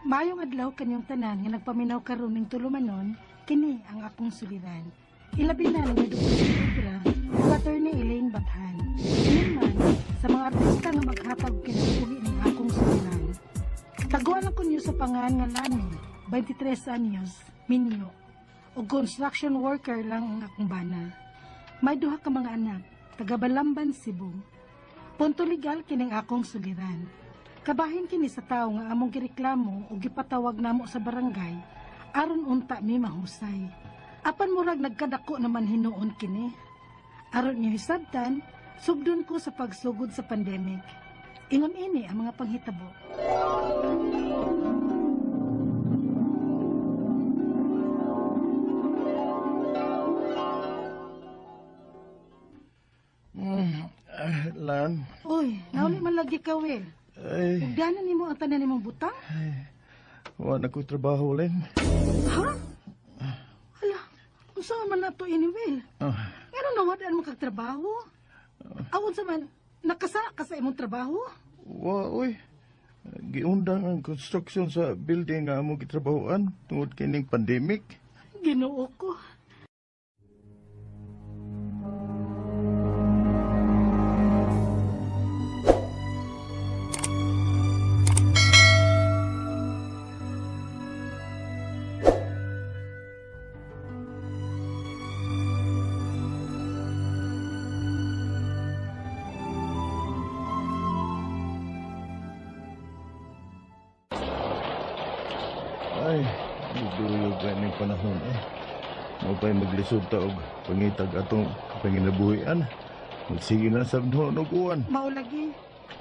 Mayong adlaw kanyang tanan nga nagpaminaw karon ning tulumanon, kini ang akong suliran. Ilabi na ni Dr. Pedra, ug Attorney Elaine Bathan. Kini man sa mga artista nga maghatag kinabuhi ning akong suliran. Taguan ako niyo sa pangan nga Lani, 23 anyos, Minyo. O construction worker lang ang akong bana. May duha ka mga anak, taga Balamban, Cebu. Punto legal kining akong suliran. Kabahin kini sa tao nga among gireklamo o gipatawag namo sa barangay aron unta mi mahusay. Apan murag nagkadako naman hinuon kini. Aron niyo hisabtan, sugdon ko sa pagsugod sa pandemic. Ingon ini ang mga panghitabo. Lan. Uy, nauli man lagi ka, Will. Ay, Ugdanan nimo ang tanan nimong butang? wala na ko trabaho, Len. Ha? Hala, unsa man nato ini, Will? Ah, Ngano nawadaan mo kag trabaho? Awon sa man, nakasala ka sa imong trabaho? uy. Giundang ang construction sa building nga among gitrabahoan tungod kining pandemic. Ginoo ko. Ay, duyog ganing panahon eh. Mo pa'y maglisod ta og pangitag atong panginabuhian. Magsige na sa og uwan. Maulagi.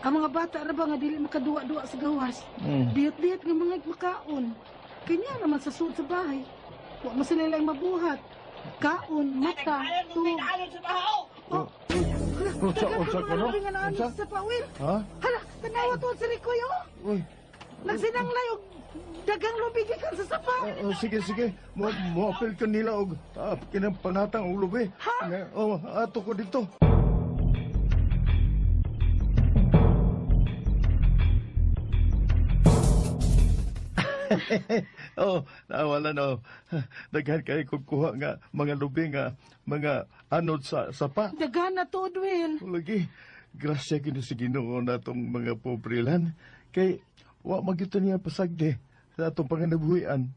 Ang mga bata ra ba nga dili makaduwa-duwa sa gawas? Hmm. Biyot-biyot nga mga makaon. Kanya naman sa suod sa bahay. Wa mo sila lang mabuhat. Kaon, mata, tuwag. Oh, unsa ka no? Unsa? Sa pawil. Ha? Hala, tanawa to sa Rikoy, oh. Uy. Nagsinanglay og dagang lubig ikan sa sapa. Sige. Mo apel ka nila og kinang pangatang og lubi. Ha? Ato ko dito. Nawala no. Daghan kay kukuha nga mga lubi nga mga anod sa sapa. Dagan na to, Will. Lagi, grasya kini sa Ginoo natong mga pobrilan. Kay wa magyutan niya pasagdi sa atong panganabuhian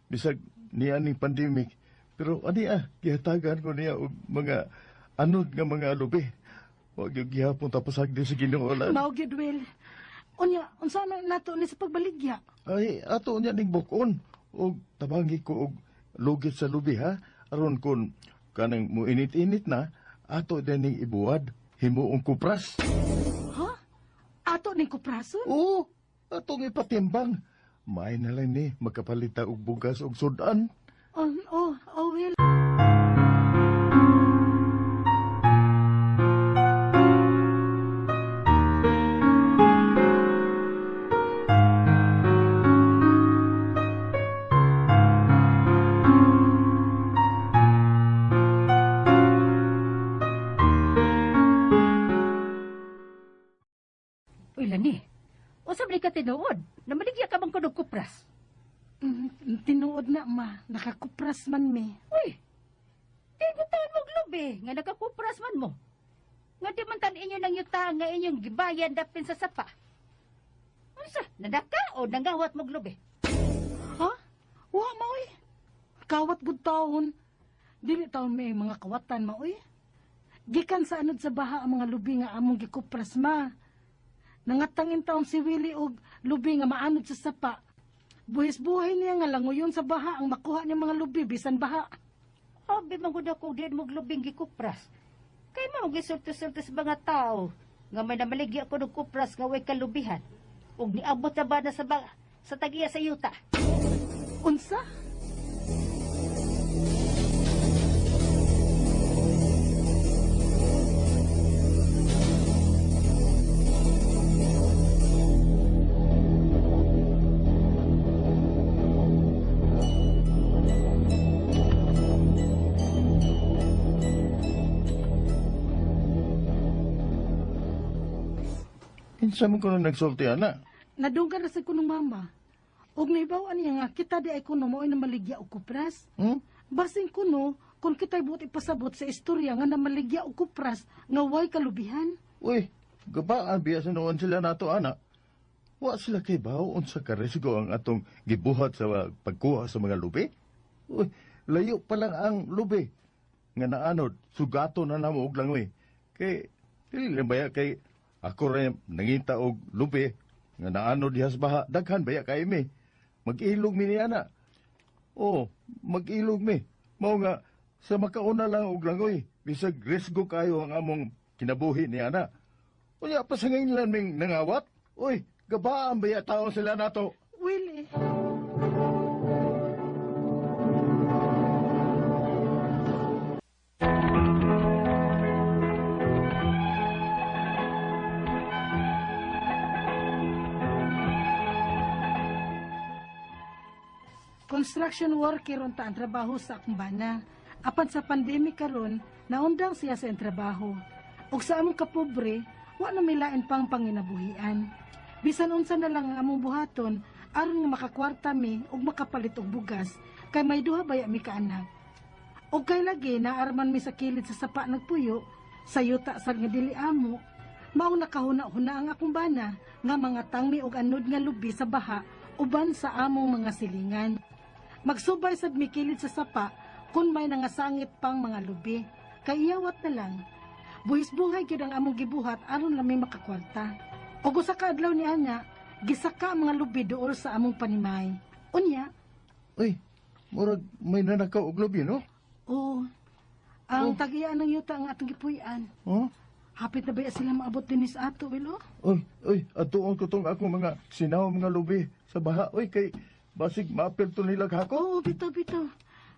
bisag niya ning pandemic. Pero ani gihatagan ko niya og mga anod nga mga lubi. Wa gyud gihapon ta pasagdi sa Ginoo lan. Maugid, Will. Unya, unsa man nato ni sa pagbaligya? Ay ato niya ning bukon og tabangi ko og lugit sa lubi ha. Aron kun kanang muinit-init na ato din ning ibuwad himuong kupras. Ha? Ato ni kuprason? Oo, atong ipatimbang. May na lang ni magkapalita og bugas og sudan. Oh, Will. Uy, Lani, o sabli ka tinuod, namaligya ka bang kunog kupras? Tinuod na, ma. Nakakupras man mi. Uy, tigutan mong lubi, nga nakakupras man mo. Nga di man tan inyo nang yuta nga inyong gibayan dapin sa sapa. Unsa, nadaka o nangawat mong lubi? Ha? Wa, ma, uy. Kawat gud taon. Dili taon may mga kawatan, ma, uy. Gikan sa anod sa baha ang mga lubi nga among gikupras, ma. Nangatangin taon si Willie og lubi nga maanod sa sapa. Buhis-buhay niya nga languyon sa baha ang makuha niya mga lubi bisan baha. Abi magud ako diyan mong lubing gikupras. Kay mao gisulti-sulti sa mga tao nga may namaligya ko ng kupras nga way kalubihan. Ug niabot na ba na sa tagiya sa yuta? Unsa? Kinsa man ko na nagsulti ana? Nadunggan na sa kunong mama. Og naibawaan niya nga, kita di ay kuno mo ay namaligya o kupras. Hmm? Basing kuno, kung kita'y buti pasabot sa istorya nga namaligya o kupras, nga way kalubihan. Uy, gabaan biya sa noon sila nato, ana. Wa sila kay bao unsa ka resgo ang atong gibuhat sa pagkuha sa mga lubi. Uy, layo pa lang ang lubi. Nga naanod, sugato na namo og langoy. Kay, dili lang baya kay ako rin nangita og lubi. Nga naanod dihas baha, daghan baya kay mi. Mag-ilog mi ni ana. Oh, mag-ilog mi. Mao nga, sa makauna lang og langoy, bisag resgo kayo ang among kinabuhi ni ana. Unya, pasangin lang ming nangawat. Uy, gabaan baya taon sila nato. Willie. Construction worker unta ang trabaho sa akong bana. Apan sa pandemic karon, naundang siya sa trabaho. Ug sa among kapobre, wa na may lain pang panginabuhian. Bisan unsa na lang ang among buhaton, aron nga makakwarta mi ug makapalit og bugas, kay may duha baya mi ka anak. Ug kay lagi naarman mi sa kilid sa sapa nagpuyo, sa yuta sa nga dili amo. Mao nakahuna-huna ang akong bana nga mga tangmi ug anod nga lubi sa baha uban sa among mga silingan. Magsubay sad mi kilid sa sapa kun may nangasangit pang mga lubi. Kay iyawat na lang. Buhis-buhay gyud ang among gibuhat aron lang mi makakwarta. Og usa ka adlaw ni Anya, gisaka ang mga lubi duol sa among panimay. Unya, Uy, murag may nanakaw og lubi, no? oh, ang tag-iyaan ng yuta ang atong gipuy-an. Oh? Hapit na ba sila maabot din sa ato, Wilo? Uy, atuon ko tong akong mga sinaw mga lubi sa baha. Uy, kay basig maapil to nila hako. Oo, bitaw.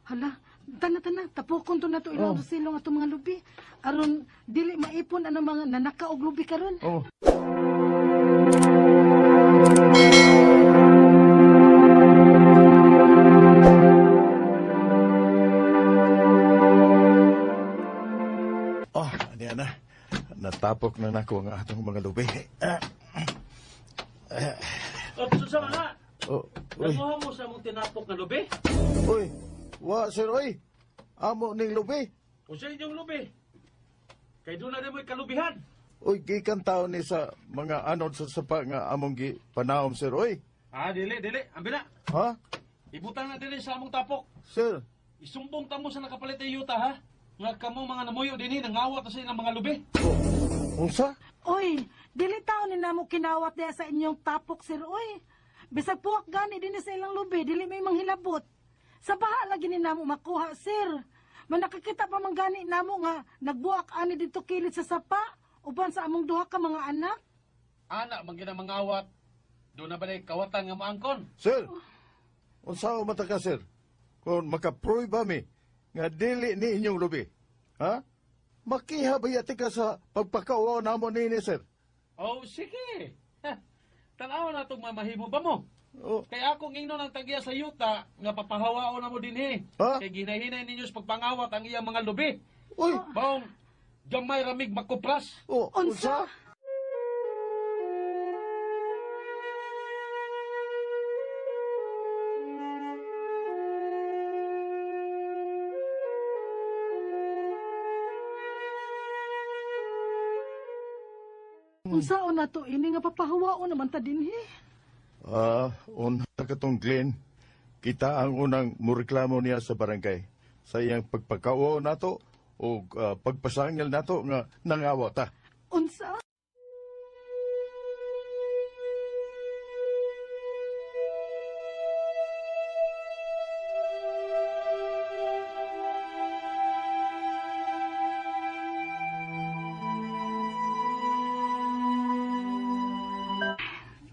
Hala, tana, tapokon to na to ilaw sa silong atong mga lubi. Aron, dili maipon ang mga nanaka og lubi karon. Oh. Oh, diyan na. Natapok na nako ang atong mga lubi. O, susama na! Oh, uy, Nakuha mo sa mong tinapok na lubi? uy, wa sir, uy. Amo ning lubi. O sa inyong lubi? Kay doon na rin mo'y kalubihan. Uy, gikan taon ni sa mga anod sa sapa nga among gi panahom, sir, uy. Dili. Ambil na. Ha? Ibutang na dili sa among tapok. Sir, Isumbong tamo sa nakapalit na yuta, ha? Nga kamo mga namuyo din nangawat sa ilang mga lubi. unsa? Oy, dili taon ni namo kinawat diya sa inyong tapok, sir, oy. Bisag puwak gani din sa ilang lubi, dili may manghilabot. Sa baha lagi ni namo makuha, sir. Man nakakita pa man gani namo nga nagbuak ani dito kilid sa sapa uban sa among duha ka mga anak. Anak, magina mangawat. Doon na ba na kawatan nga maangkon? Sir, unsa o mata ka, sir? Kung makaproy ba mi nga dili ni inyong lubi, ha? Makiha ba yati ka sa pagpakauaw namo nini, sir? Oh, sige. Tanawa na itong mamahimo ba mo? Oh, Kaya akong ingno ng tagya sa yuta nga papahawao na mo din Ha? Kay ginahinay ninyo sa pagpangawat ang iyang mga lubi. uy, Baong, gamay ramig makupras. oh, unsa? Unsaon na to ini nga papahawao naman ta dinhi. Una katong Glenn, kita ang unang mureklamo niya sa barangay sa iyang pagpakauaw nato o pagpasangil nato nga nangawa ta. Unsa?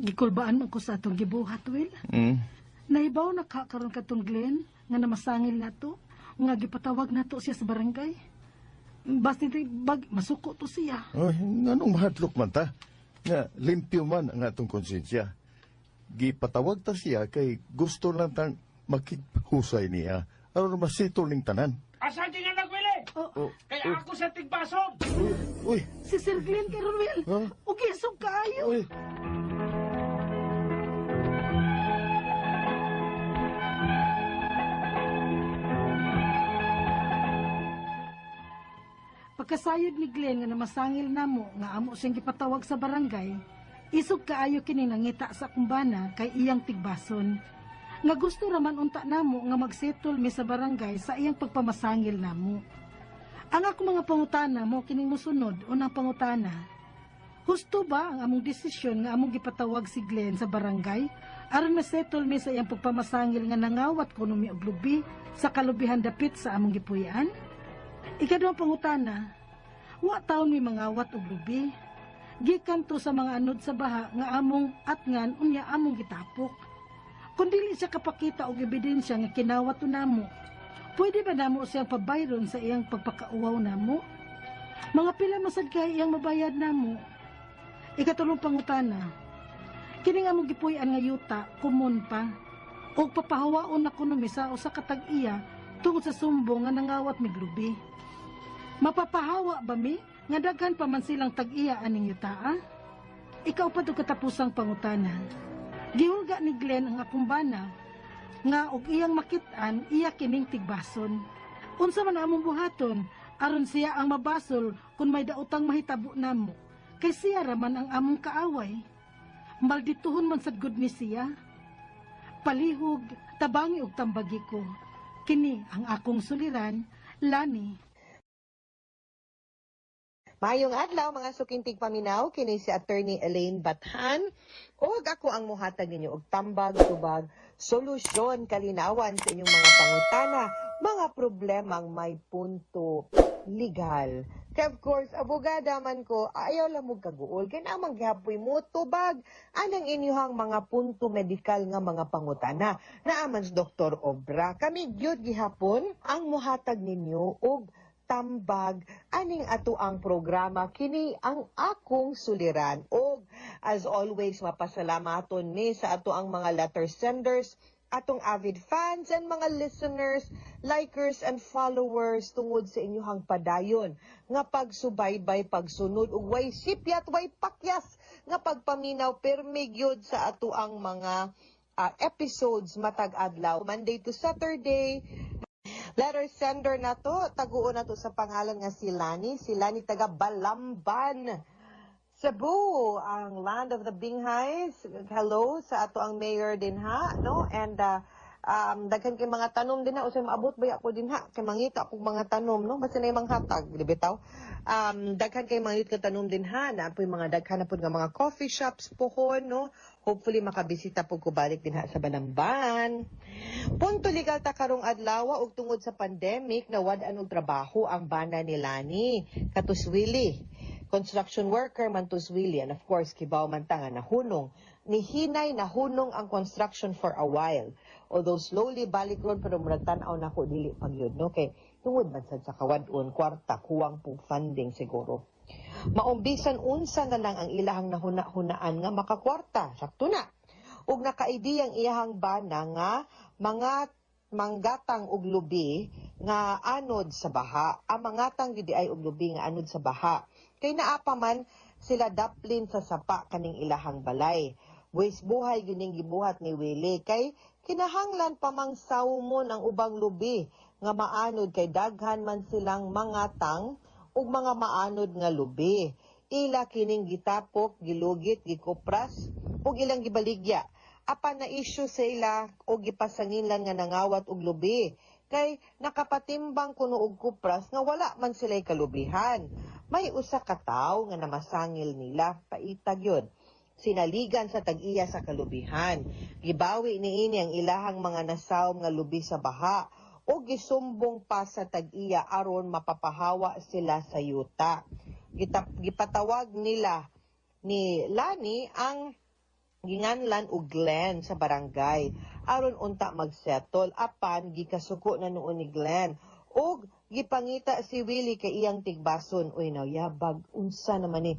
Gikulbaan man ko sa atong gibuhat, Will. Mm. Naibaw na karon katong Glenn nga namasangil nato nga gipatawag nato siya sa barangay. Basta masuko to siya. Ay, nganong mahadlok man ta? Nga limpyo man ang atong konsensya. Gipatawag ta siya kay gusto lang tang makihusay niya aron masitol ning tanan. Asa di nga nagwili? Oh, Kaya ako sa tigbason. uy, Si Sir Glenn karon, Will. Huh? Ug isog kaayo. uy. Pagkasayod ni Glenn nga namasangil namo nga amo siyang gipatawag sa barangay, isog kaayo kini nangita sa kumbana kay iyang tigbason. Nga gusto raman unta namo nga magsettle mi sa barangay sa iyang pagpamasangil namo. Ang ako mga pangutana mo kining mosunod unang pangutana. Husto ba ang among desisyon nga among gipatawag si Glenn sa barangay aron masettle mi sa iyang pagpamasangil nga nangawat kuno mi og lubi sa kalubihan dapit sa among gipuy-an? Ikaduhang pangutana, wa taon mi mangawat og lubi. Gikan to sa mga anod sa baha nga among atngan unya among gitapok. Kung dili siya kapakita og ebidensya nga kinawat namo, pwede ba namo siyang pabayron sa iyang pagpakauwaw namo? Mga pila masad kay iyang mabayad namo. Ikatulong pangutana, kining among gipuy-an nga yuta, kumon pa, o papahawaon na kuno mi sa usa ka tag-iya tungod sa sumbong nga nangawat mig lubi. Mapapahawa ba mi nga daghan pa man silang tag-iya aning yutaa? Ikaw pa to katapusang pangutana. Gihulga ni Glenn ang akong bana nga og iyang makit-an iya kining tigbason. Unsa man among buhaton aron siya ang mabasol kung may daotang mahitabo namo. Kay siya raman ang among kaaway. Maldituhon man sad gud ni siya. Palihog, tabangi og tambagi ko. Kini ang akong suliran, Lani. Mayong adlaw mga sukintig paminaw, kini si Attorney Elaine Bathan. Og ako ang muhatag ninyo og tambag, tubag, solusyon, kalinawan sa inyong mga pangutana, mga problemang may punto legal. Kaya of course, abogada man ko, ayaw lang mo kaguol. Kaya namang gihapoy mo, tubag, anang inyuhang mga punto medikal nga mga pangutana. Naaman si Dr. Obra, kami gyud gihapon ang muhatag ninyo og tambag aning ato ang programa kini ang akong suliran. Og as always mapasalamaton mi sa ato ang mga letter senders, atong avid fans and mga listeners, likers and followers tungod sa inyong padayon nga pagsubaybay, pagsunod ug way sipyat, way pakyas nga pagpaminaw permi gyud sa ato ang mga episodes matag adlaw, Monday to Saturday. Letter sender na to, taguon na to sa pangalan nga si Lani. Si Lani taga Balamban, Cebu, ang land of the Binghays. Hello sa ato ang mayor din ha, no? And daghan kay mga tanom din ha, usay maabot ba ako din ha, kay mangita akong mga tanom, no? Basta na yung mga hatag, di bitaw? Daghan kay mangita ka tanom din ha, na po yung mga daghan na po nga mga coffee shops pohon, no? Hopefully makabisita po ko balik din ha sa Balamban. Punto legal ta karong adlaw og tungod sa pandemic nawad-an og trabaho ang bana ni Lani Katuswili. Construction worker man Tuswili, and of course kibaw man ta nga nahunong ni hinay nahunong ang construction for a while. Although slowly balik ron pero murag tan-aw nako dili pag yun, no? Kay tungod man sad sa kawadon kwarta kuwang pong funding siguro. Maumbisan unsa na lang ang ilahang nahuna-hunaan nga makakwarta, sakto na. Ug nakaidiyang iyahang bana nga mga manggatang og lubi nga anod sa baha. Ang mangatang gidi ay og lubi nga anod sa baha. Kay naapa man sila daplin sa sapa kaning ilahang balay. Buwis buhay gining gibuhat ni Willie kay kinahanglan pa mang sawmon ang ubang lubi nga maanod kay daghan man silang mangatang ug mga maanod nga lubi. Ila kining gitapok, gilugit, gikupras ug ilang gibaligya. Apan na issue sa ila o gipasanginlan nga nangawat og lubi. Kay nakapatimbang kuno og kupras nga wala man sila'y kalubihan. May usa ka tawo nga namasangil nila, paitag yun. Sinaligan sa tag-iya sa kalubihan. Gibawi niini ang ilahang mga nasawm nga lubi sa baha o gisumbong pa sa tag-iya aron mapapahawa sila sa yuta. Gipatawag nila ni Lani ang ginganlan og Glenn sa barangay aron unta magsettle. Apan gikasuko na noon ni Glenn og gipangita si Willie kay iyang tigbason. Uy, yabag unsa naman ni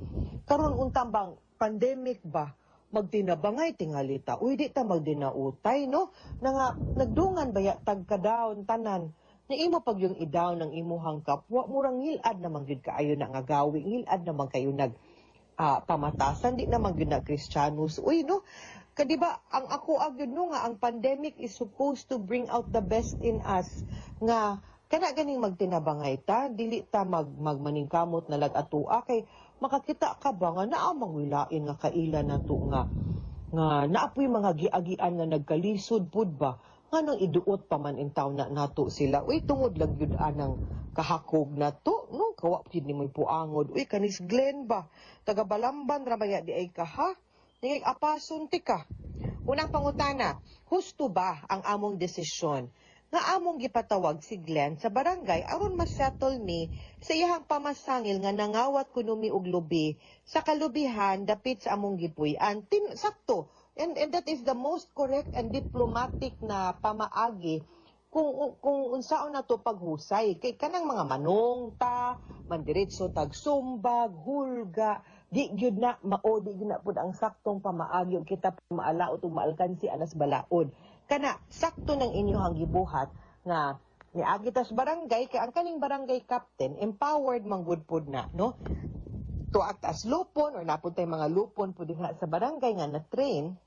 karon untang bang pandemic ba magtinabangay tingalita. Uy, di ta magdinautay, no? Nga, nagdungan ba ya tagkadaon tanan na imo pag yung idaw ng imuhang kapwa, murang ngilad naman yun kaayo na nga gawi, ngilad naman kayo nag pamatasan, di naman yun na Kristiyanos. Uy, no? Kadiba, ang ako agad no nga, ang pandemic is supposed to bring out the best in us nga kana ganing magtinabangay ta, dili ta magmaningkamot na lag-atua, kay makakita ka ba nga naa mangwilain nga kaila na to nga naapoy mga giagian nga nagkalisod pud ba, nga nang iduot pa man in taon na nato sila. Uy, tungod lang yun anang kahakog na to, no? Kawa yun ni mo'y puangod. Uy, kanis Glenn ba? Taga Balamban, ramaya di ay ka, ha? Ningay apason ti ka. Unang pangutana, husto ba ang among desisyon nga among gipatawag si Glenn sa barangay aron ma-settle ni sa iyang pamasangil nga nangawat kunumi og lubi sa kalubihan dapit sa among gipuy-an. Sakto. And that is the most correct and diplomatic na pamaagi kung unsaon na to paghusay. Kay kanang mga manong ta, mandiretso tagsumbag, hulga, di gyud na maodi gyud na pud ang saktong pamaagi ug kita maalaot ug maalkansi anas balaod. Kana sakto ng inyong gibuhat nga niagi tas barangay kay ang kaning barangay captain empowered man gud pud na, no? To act as lupon or napud tay mga lupon pud diha sa barangay nga na-train.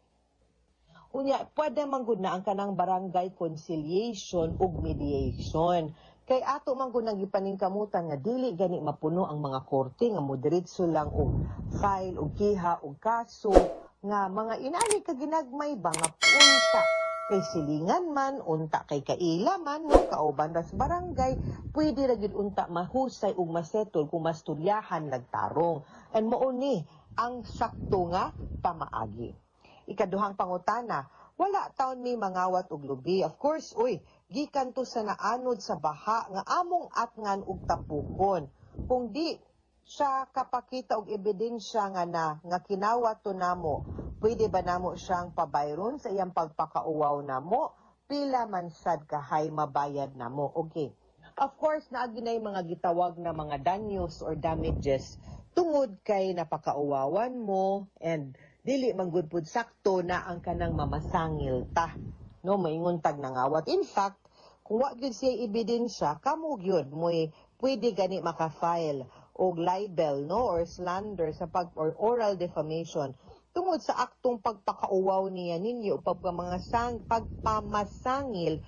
Unya pwede man gud na ang kanang barangay conciliation ug mediation. Kay ato man gud nang gipaningkamutan nga dili gani mapuno ang mga korte nga moderitso lang og file og kiha og kaso nga mga inani ka ginagmay ba nga punta kay silingan man, unta kay kaila man, no, kauban ra sa barangay, pwede ra gyud unta mahusay ug masettle kung masturyahan nagtarong. And mao ni ang sakto nga pamaagi. Ikaduhang pangutana, wala taon mi mangawat og lubi. Of course, gikan to sa naanod sa baha nga among atngan og tapukon. Kung di siya kapakita og ebidensya nga kinawat to namo, pwede ba namo siyang pabayron sa iyang pagpakauwaw namo? Pila man sad kahay mabayad namo. Okay. Of course, naaginay mga gitawag na mga danyos or damages tungod kay napakauwawan mo and dili man gud pud sakto na ang kanang mamasangil ta. No, maingon tag nangawat. In fact, kung wa gyud siya ebidensya, kamo gyud moy pwede gani maka-file og libel, no, or slander sa or oral defamation tungod sa aktong pagpakauwaw niya ninyo pagpamasangil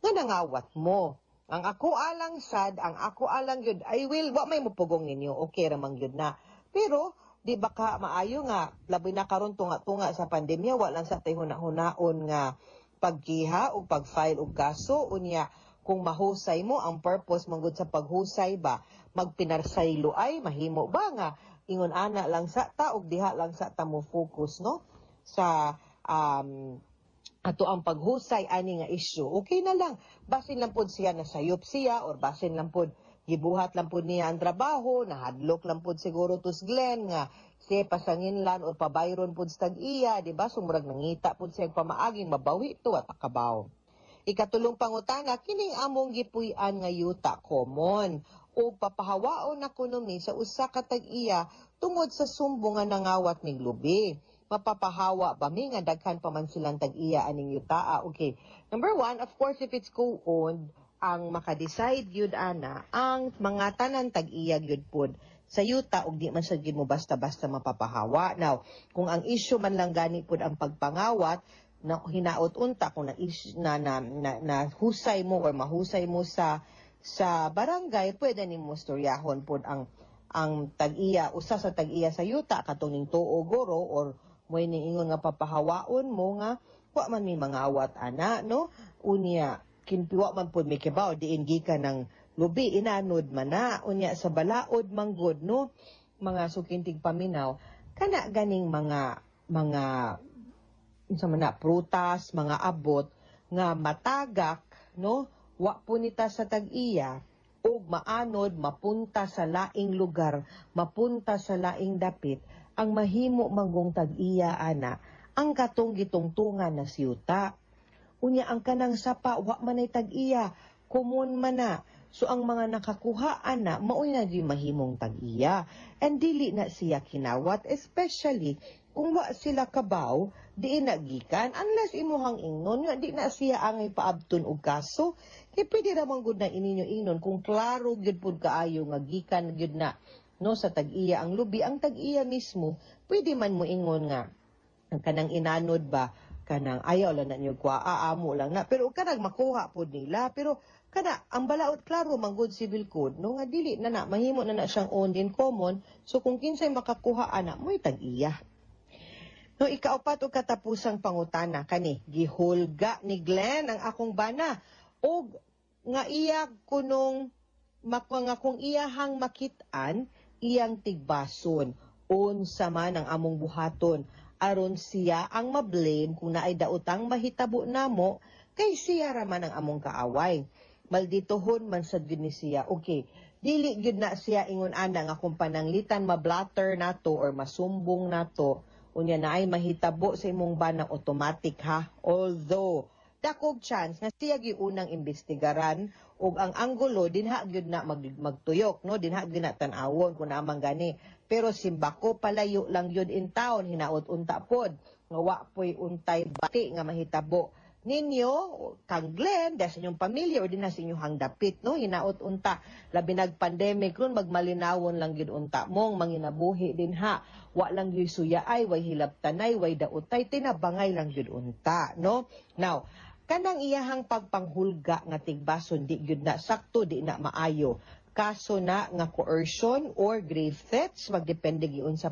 nga nangawat mo. Ang ako alang sad, ang ako alang yun, I will, wa may mupugong ninyo, okay ramang yun na. Pero, di ba ka maayo nga, labi na karon tunga-tunga sa pandemya, walang sa tayo hunahunaon nga pagkiha o pag-file o kaso, unya, kung mahusay mo, ang purpose manggod sa paghusay ba, magpinarsaylo ay, mahimo ba nga, ingon ana lang sa ta, og diha lang sa ta mo focus, no? Sa, ato ang paghusay ani nga issue, okay na lang. Basin lang pod siya nasayop siya or basin lang pod gibuhat lang pod niya ang trabaho, nahadlok lang pod siguro tus Glenn nga siya pasanginlan or pabayron pod sa tag-iya, di ba? Sumurag nangita pod siya pamaaging mabawi to at akabaw. Ikatulong pangutana, kining among gipuy-an nga yuta common o papahawaon na kunomi sa usa ka tag-iya tungod sa sumbong nga nangawat ning lubi. Mapapahawa ba mi nga daghan pa man silang tag-iya aning yutaa? Okay. Number one, of course, if it's co-owned, ang makadecide yun ana, ang mga tanan tag-iya yun pod sa yuta ug di man sa mo basta-basta mapapahawa. Now, kung ang issue man lang gani pod ang pagpangawat, na hinaot unta kung na husay mo or mahusay mo sa barangay, pwede nimo storyahon pod ang tag-iya, usa sa tag-iya sa yuta katong ning tuo goro or moy niingon nga papahawaon mo nga wa man mi mangawat ana, no? Unya kinpiwa man pod mi kibaw diin gikan ng lubi inanod man na unya sa balaod manggod, no? Mga sukintig paminaw kana ganing mga unsa man na prutas, mga abot nga matagak, no? Wa po nita sa tag-iya o maanod mapunta sa laing lugar, mapunta sa laing dapit, ang mahimo manggong tag-iya ana ang katong gitungtungan na siyuta. Unya ang kanang sapa wa man ay tag-iya, common man na. So ang mga nakakuha ana mao na di mahimong tag-iya. And dili na siya kinawat, especially kung wa sila kabaw, di nagikan unless imuhang ingnon nga di na siya angay paabton og kaso. Kay pwede ra man gud na ininyo ingnon kung klaro gyud pud kaayo nga gikan gyud na, no, sa tag-iya ang lubi, ang tag-iya mismo pwede man mo ingon nga ang kanang inanod ba kanang ayaw lang na niyo kwa aamo lang na pero kanang makuha pod nila pero Kana, ang balaod klaro, manggod civil code, no, nga dili na mahimo na siyang owned in common, so kung kinsay makakuha ana, mo'y tag-iya. No, ikaapat o katapusang pangutana, kani, gihulga ni Glenn ang akong bana, o nga iya kunong, nga kung iyahang makitaan, iyang tigbason, unsa man ang among buhaton, aron siya ang mablame kung naay daotang mahitabo namo, kay siya raman ang among kaaway. Malditohon man sad gyud ni siya. Okay, dili gyud na siya ingon ana nga kung pananglitan mablatter nato or masumbong nato unya naay mahitabo sa imong bana automatic ha. Although dakog chance nga siya gyud unang imbestigaran ug ang anggulo dinha gyud na magtuyok no, dinha gyud na tan-awon kun amang gani. Pero simbako palayo lang yun in town, hinaot unta pod nga wa poy untay bati nga mahitabo ninyo, kang Glenn, dahil sa inyong pamilya, o din na sa inyong hangdapit, no? Hinaot unta. Labi nag-pandemic ron, magmalinawon lang yun unta mong, manginabuhi din ha. Wa lang yun suyaay, way hilabtanay, way dautay, tinabangay lang yun unta, no? Now, kanang iyahang pagpanghulga nga tigbason, di yun na sakto, di na maayo. Kaso na nga coercion or grave threats, magdepende yun sa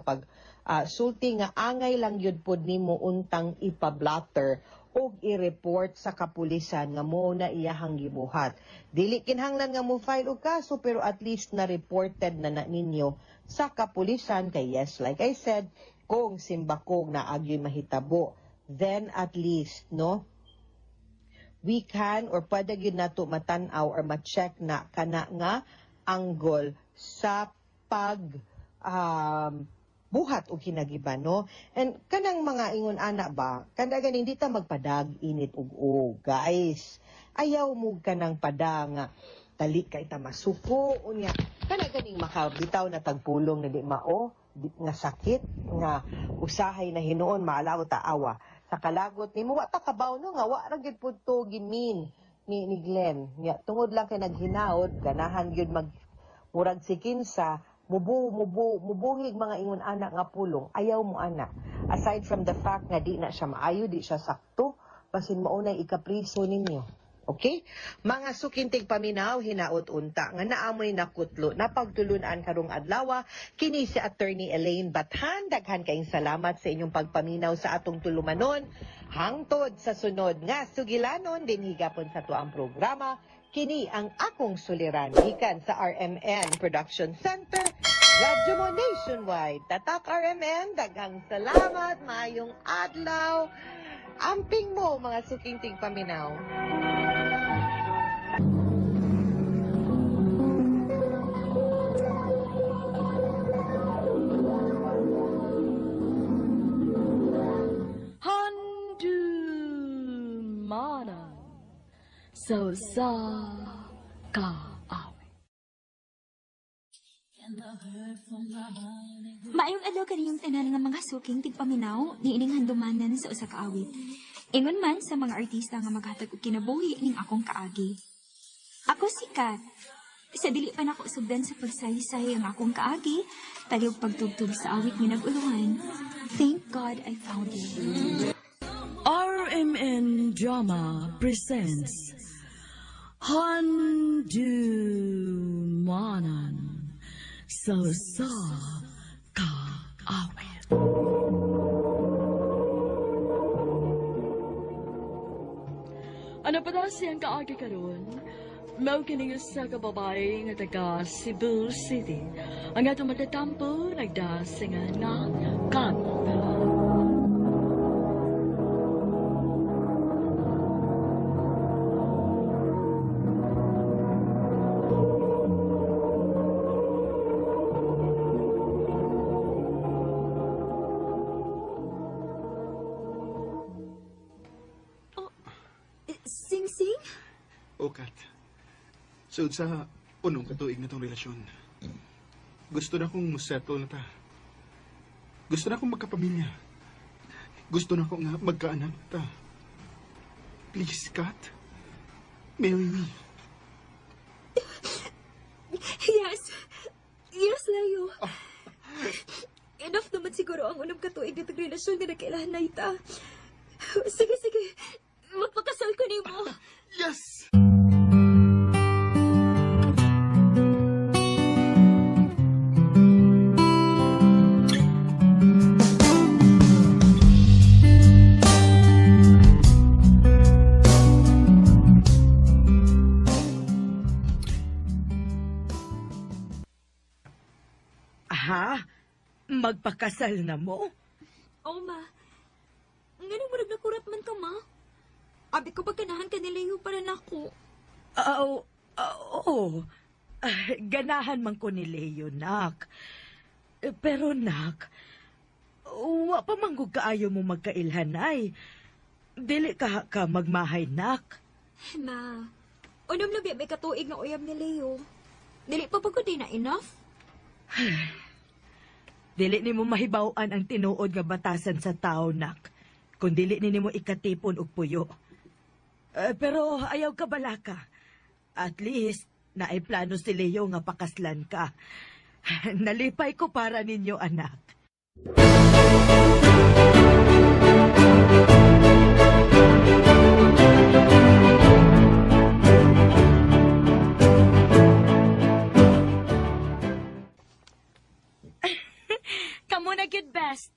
sulti nga angay lang yun pod nimo untang ipablatter o i-report sa kapulisan nga mo na iyahang gibuhat. Dili kinahanglan nga mo file og kaso pero at least na reported na ninyo sa kapulisan kay yes, like I said, kung simbakog na agyoy mahitabo, then at least, no, we can or pwede gyud nato matan-aw or ma-check na kana nga angle sa pag buhat o kinagiban, no? And kanang mga ingon ana ba, kanda ganing di ta magpadag init ug guys. Ayaw mo kanang padang tali kay ta masuko unya. Kana ganing makabitaw na tagpulong na di mao, nga sakit nga usahay na hinuon maalaw ta awa. Sa kalagot nimo wa ta kabaw no nga wa ra gyud pud to gimin ni Glenn. Ya tungod lang kay naghinaot ganahan gyud mag murag si kinsa mubuhig mga ingon anak nga pulong, ayaw mo anak. Aside from the fact nga di na siya maayo, di siya sakto, basin maunay ikapriso ninyo. Okay? Mga sukintig paminaw, hinaot unta, nga naamoy nakutlo, napagtulunan karong adlawa, kini si Attorney Elaine Bathan, daghan kayong salamat sa inyong pagpaminaw sa atong tulumanon, hangtod sa sunod nga sugilanon, din higapon sa tuang programa, kini ang akong suliran gikan sa RMN Production Center, Radyo mo Nationwide. Tatak RMN, daghang salamat, maayong adlaw. Amping mo mga suking paminaw. Handumanan so sa ka. Maayong adlaw kaniyong tanan nga mga suking tigpaminaw ni ining handumanan sa usa ka awit. Ingon man sa mga artista nga maghatag og kinabuhi ning akong kaagi. Ako si Kat. Sa dili pa nako sugdan sa pagsaysay ang akong kaagi, taliog pagtugtog sa awit ni nag-uluhan. Thank God I found you. RMN Drama presents Handumanan so sa ka awit. Ano pa daw siyang kaagi karon? Mao kini sa kababae nga taga Cebu City. Ang atong matatampo nagdasingan na kanta. Sing-sing? O Kat, so sa unong katuig na tong relasyon, gusto na kong settle na ta. Gusto na akong magkapamilya. Gusto na akong magkaanak ta. Please, Kat, marry me. Yes. Yes, Layo. Enough naman siguro ang unang katuig na relasyon nga nakailahan na ita. Sige. Magpakasal ko nimo. Yes! Ha? Magpakasal na mo? Oo, ma. Ganun mo nagnakurat man ka, ma. Abi ko pagkanahan ka ni Leo para nako. Oo. Ganahan man ko ni Leo, nak. Pero, nak, wa pa manggug kaayo mo magkailhanay. Dili ka magmahay, nak. Ma, unom na may katuig na uyab ni Leo. Dili pa pagod na enough? Dili ni mo mahibawan ang tinuod nga batasan sa tao, nak. Kung dili ni mo ikatipon og puyo. Pero ayaw ka bala ka. At least, naay plano si Leo nga pakaslan ka. Nalipay ko para ninyo, anak. Kamu na good best.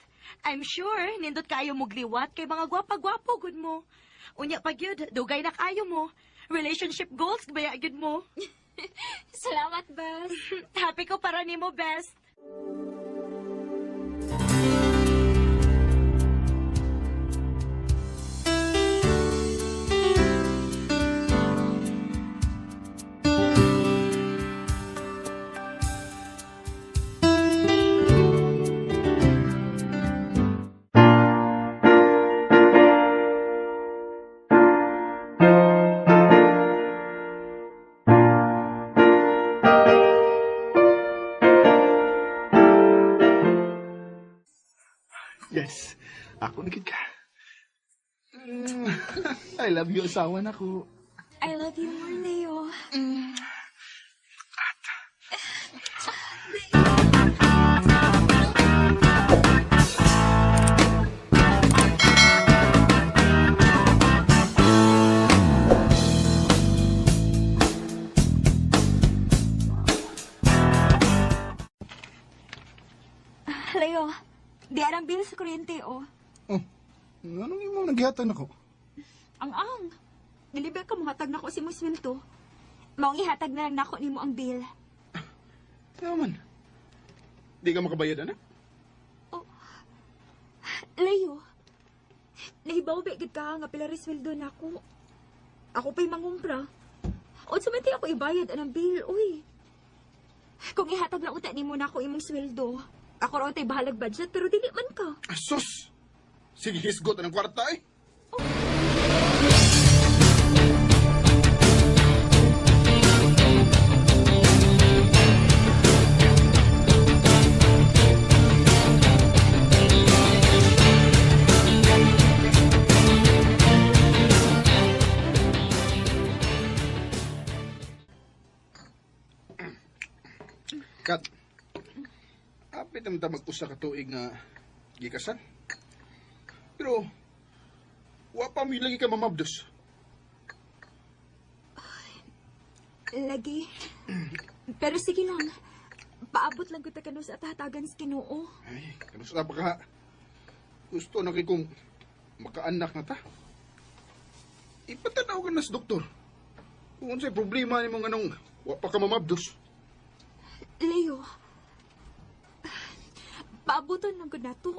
I'm sure, nindot kayo mugliwat kay mga gwapa-gwapo, good mo. Unya pa gyud, dugay na kayo mo. Relationship goals, baya gyud mo. Salamat, Bes. Happy ko para nimo, best. Yes, ako nagkid ka. I love you, asawa na ko. I love you more, Leo. Leo, di arang bill sa kuryente, oh. Oh, anong imong nagyatan ako? Ang. Dilibe ka mo hatag na ko si Muswilto. Maong ihatag na lang nako nimo ang bill. Naman. Di ka makabayad, anak? Leo, nahibaw ba gid ka nga pila resweldo nako. Ako pa'y mangumpra. O suminti ako ibayad ang bill, uy. Kung ihatag lang uta nimo nako imong sweldo, ako raw tay bahalag budget pero dili man ka. Sus! Sige, hisgot ng kwarta eh. Kat, apit naman ta mag-usa ka tuig nga gikasan. Pero, wa pa mi lagi ka mamabdos. Lagi. Pero sige lang. Paabot lang kita kano sa tatagan sa Ginoo. Ay, kanusta pa ka? Gusto na kay kong makaanak na ta. Ipatanaw ka na sa doktor. Kung unsay problema ni mong anong wa pa ka mamabdos. Leo, paabutan lang ko na to.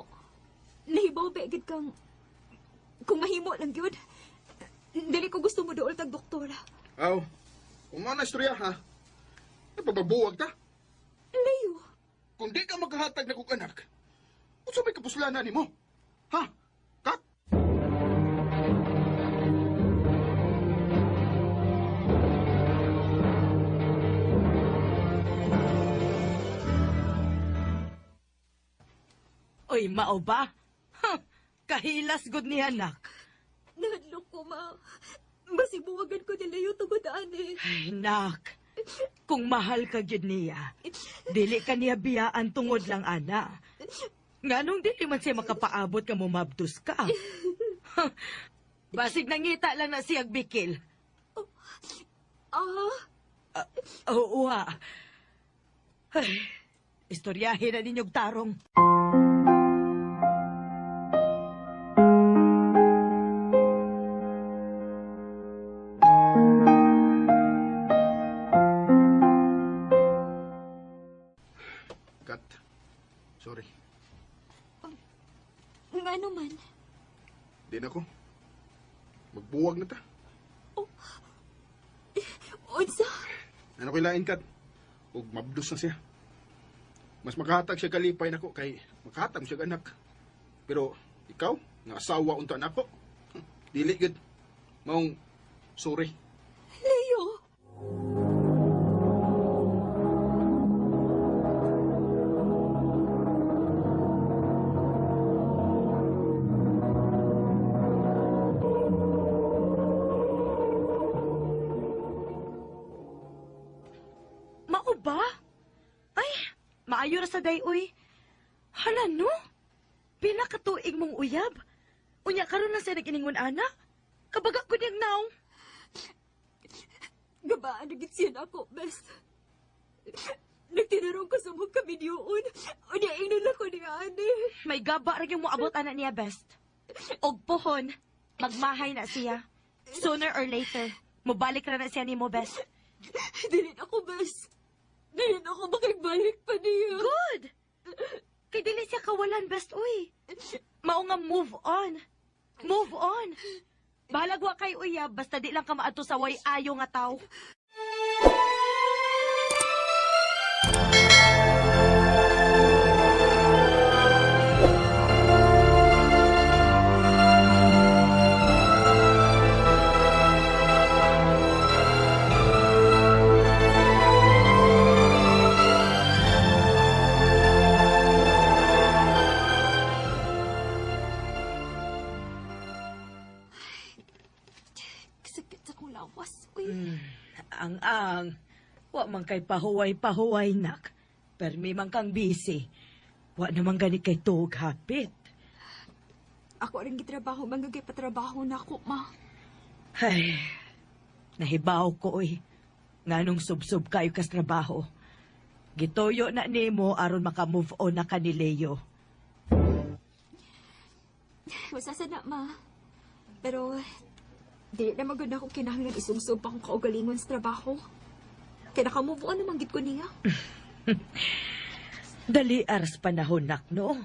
Nahibaw ba agad kang... Kung mahimo lang yun, dili ko gusto mo dool tag doktora. Aw, kung mga na-istorya ha, napababuwag ta. Leo, Kung di ka magkahatag na kong anak, kung may kapuslanan ni mo. Ha? Kat? Oy, mao ba? Huh, kahilas gud ni anak. nahadlok ko, ma. Masibuwagan ko ni Leo tugod-an eh. Ay, nak. Kung mahal ka gyud niya, dili ka niya biyaan tungod lang ana. Nganong dili man siya makapaabot ka mo mabdos ka. Huh, basig nangita lang na siyag bikil. Oo, Ay, istoryahin na ninyong tarong. Kat, Sorry. Nga naman. Di na ko. Magbuwag na ta. Unsa? Ano ko ilain, Kat? Huwag mabdos na siya. Mas makahatag siya kalipay na ko kay makahatag siya anak. Pero ikaw, nga asawa unta na ako. Dili gud. Maong sorry. Leo! Mao ba? Ay, maayo ra sa dayoy. Hala no? Pila ka tuig mong uyab? Unya karon na siya nag-iningon ana? Kabaga ko niyang naw. Gabaan nagit siya na ako, best. Nagtinarong ko sa mga kamidyoon. Unaingnon lang ko ni Ate. May gaba ra yung moabot ana niya best. Og pohon, magmahay na siya. Sooner or later, mobalik ra na siya ni mo best. Dili na ako, best. Dili na ako makibalik pa niya. Good! Kay dili siya kawalan best uy. Mao nga move on. Move on. Bahalag wa kay uyab basta di lang ka maadto sa way ayo nga taw. Sakit sa kong lawas, uy. Ang wa man kay pahuway-pahuway nak. Permi man kang busy. Wa naman gani kay tuog hapit. Ako rin gitrabaho, manggagay patrabaho na ako, ma. Ay, nahibaw ko uy. Nganong subsub kayo kas trabaho. Gitoyo na nimo aron maka-move on na ka ni Leo. Masasad na, ma. Pero, di na maganda akong kinahanglan isumsum pa akong kaugalingon sa trabaho. Kaya naka-move on naman gid ko niya. Dali aras panahon nak no.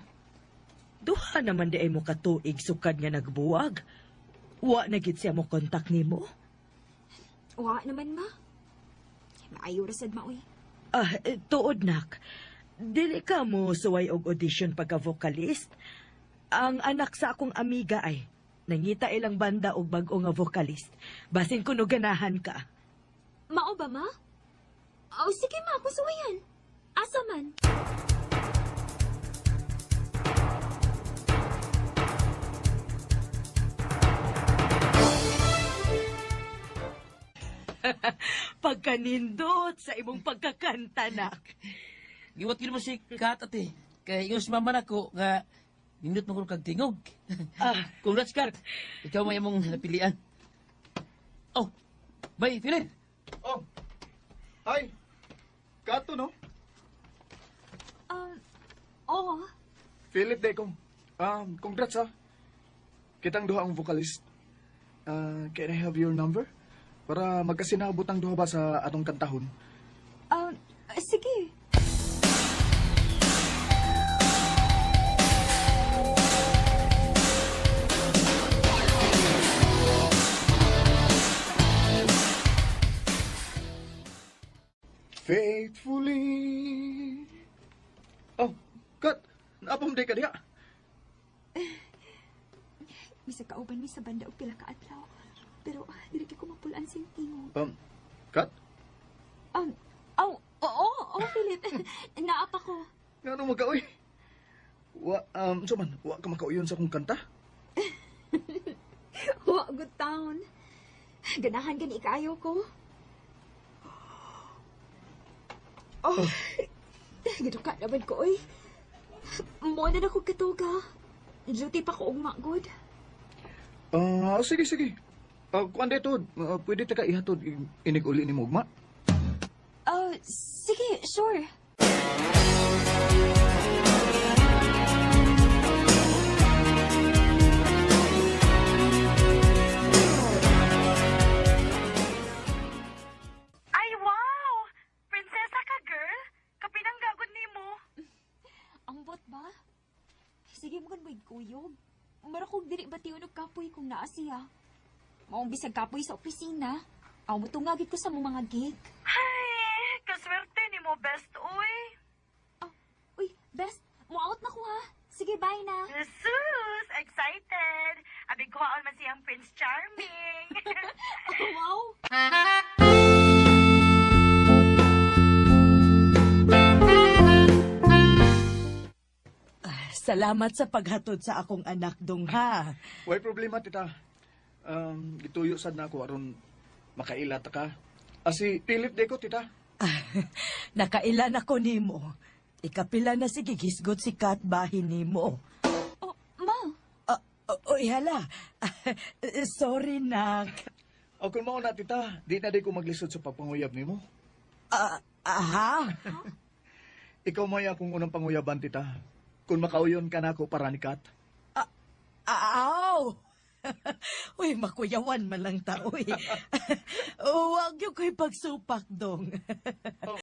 Duha naman di ay mo katuig sukad nga nagbuwag. Wa na gid siya mo kontak nimo. Wa naman, ma. Maayo rasad, ma, uy. Tuod nak. Dili ka mo suway og audition pagka-vocalist. Ang anak sa akong amiga ay nangita ilang banda og bag-o nga vocalist. Basin kuno ganahan ka. Mao ba, ma? Oh, sige, ma. Kusuwayan. Asa man? Pagkanindot sa imong pagkakanta nak. Giwat ko naman si Kat, ate. Kaya yung si mama na ko nga nindot mo ko kag tingog. Congrats, Kat. Ikaw may mong napilian. Oh, bay, Philip. Oh. Hi. Kato, no? Oo. Philip Decom. Congrats, ha. Kitang duha ang vocalist. Can I have your number? Para magkasinabot ang duha ba sa atong kantahon? Sige. Faithfully. Oh, Kat. Naapam day ka diha. Bisa kauban mi sa banda og pila ka adlaw. Pero dili ko mapulaan sing tingog. Kat? Oo, Philip. Naapa ko. Nga nung magkaoy. Suman, wa ka makauyon sa akong kanta? Wa good town. Ganahan gani kayo ko. Oh, giduka naman ko, oy. Mo na ako katuga. Duty pa ko ugma, good. Sige. Kung anday to, pwede ta ka ihatod inig-uli ni Mugma. Sige, sure. Ay wow! Prinsesa ka girl. Kapinanggagod nimo. Ang bot ba? Sige mo kan mo igkuyog. Mara kong dili ba tiyo kapoy kung naa siya. Maong bisag kapoy sa opisina. Aw mo tungagit ko sa mga gig. Ay, kaswerte ni mo, best, uy. Uy, best, mo out na ko ha. Sige, bye na. Jesus, excited. Abig ko man siyang Prince Charming. Wow! Salamat sa paghatod sa akong anak dong ha. Way problema, tita. Gituyo sad na ako aron makailat ka. Asi, pilit de ko, tita. Nakailan ako nimo. Ikapila na si gigisgot si Kat bahin nimo. Oh, ma, Uy, hala. Sorry, nak. O kung mao na, tita, di na di ko maglisod sa pagpanguyab nimo. Aha. Ikaw mo akong unang panguyaban, tita. Kung makauyon ka na ako para ni Kat. Aw! Uy, makuyawan man lang ta, uy. Huwag yung ko'y pagsupak dong.